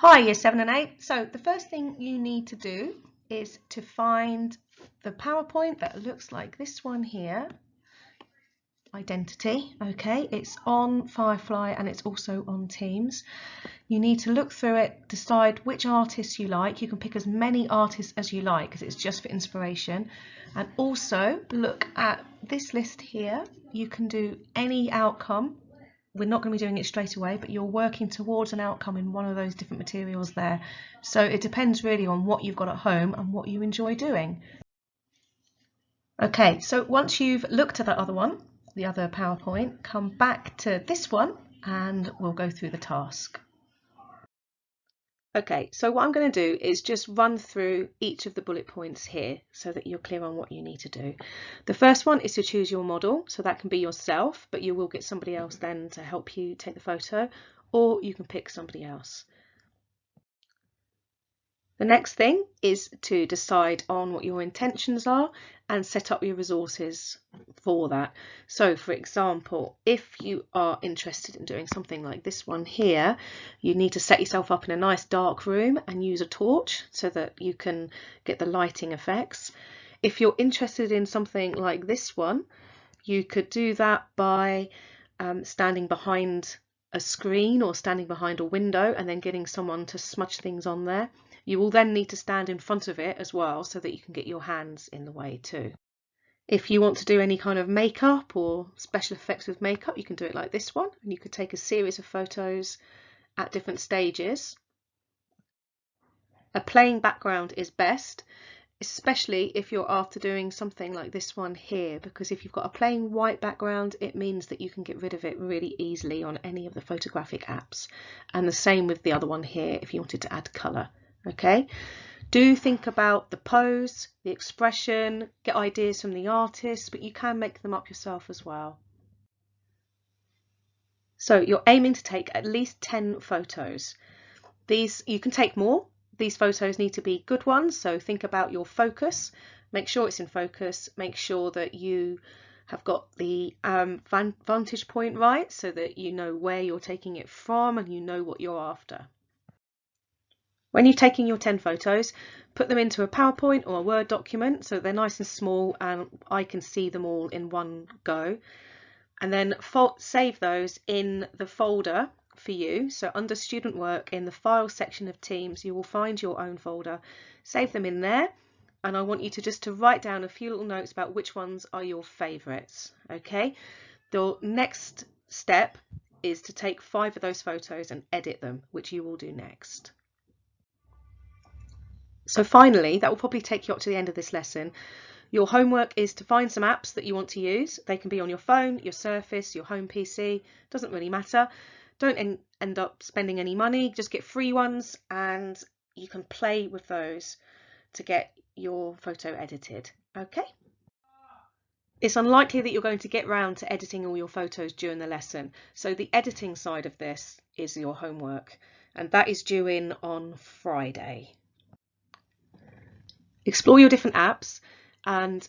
Hi, Year 7 and 8. So the first thing you need to do is to find the PowerPoint that looks like this one here. Identity, okay, it's on Firefly and it's also on Teams. You need to look through it, decide which artists you like. You can pick as many artists as you like because it's just for inspiration. And also look at this list here. You can do any outcome. We're not going to be doing it straight away, but you're working towards an outcome in one of those different materials there. So it depends really on what you've got at home and what you enjoy doing. Okay, so once you've looked at that other one, the other PowerPoint, come back to this one and we'll go through the task. Okay, so what I'm going to do is just run through each of the bullet points here so that you're clear on what you need to do. The first one is to choose your model, so that can be yourself, but you will get somebody else then to help you take the photo, or you can pick somebody else. The next thing is to decide on what your intentions are and set up your resources for that. So for example, if you are interested in doing something like this one here, you need to set yourself up in a nice dark room and use a torch so that you can get the lighting effects. If you're interested in something like this one, you could do that by standing behind a screen or standing behind a window and then getting someone to smudge things on there. You will then need to stand in front of it as well so that you can get your hands in the way too. If you want to do any kind of makeup or special effects with makeup, you can do it like this one, and you could take a series of photos at different stages. A plain background is best, especially if you're after doing something like this one here, because if you've got a plain white background, it means that you can get rid of it really easily on any of the photographic apps. And the same with the other one here if you wanted to add colour. Okay, do think about the pose, the expression, get ideas from the artist, but you can make them up yourself as well. So you're aiming to take at least 10 photos. These, you can take more. These photos need to be good ones, so think about your focus. Make sure it's in focus. Make sure that you have got the vantage point right so that you know where you're taking it from and you know what you're after. When you're taking your 10 photos, put them into a PowerPoint or a Word document so they're nice and small and I can see them all in one go. And then save those in the folder for you. So under student work in the file section of Teams, you will find your own folder. Save them in there. And I want you to just write down a few little notes about which ones are your favourites. Okay. The next step is to take 5 of those photos and edit them, which you will do next. So finally, that will probably take you up to the end of this lesson. Your homework is to find some apps that you want to use. They can be on your phone, your Surface, your home PC, doesn't really matter. Don't end up spending any money, just get free ones and you can play with those to get your photo edited. Okay? It's unlikely that you're going to get round to editing all your photos during the lesson. So the editing side of this is your homework and that is due in on Friday. Explore your different apps and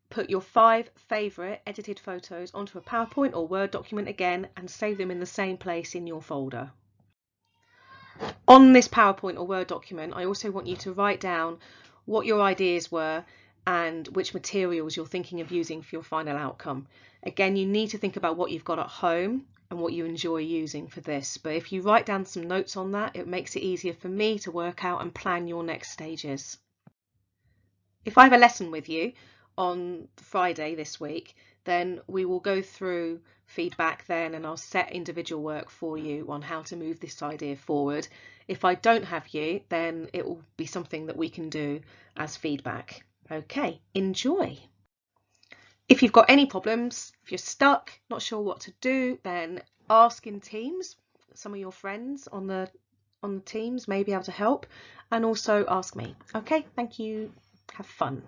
put your 5 favourite edited photos onto a PowerPoint or Word document again and save them in the same place in your folder. On this PowerPoint or Word document, I also want you to write down what your ideas were and which materials you're thinking of using for your final outcome. Again, you need to think about what you've got at home and what you enjoy using for this. But if you write down some notes on that, it makes it easier for me to work out and plan your next stages. If I have a lesson with you on Friday this week, then we will go through feedback then and I'll set individual work for you on how to move this idea forward. If I don't have you, then it will be something that we can do as feedback. Okay, enjoy. If you've got any problems, if you're stuck, not sure what to do, then ask in Teams. Some of your friends on the Teams may be able to help, and also ask me. Okay, thank you. Have fun.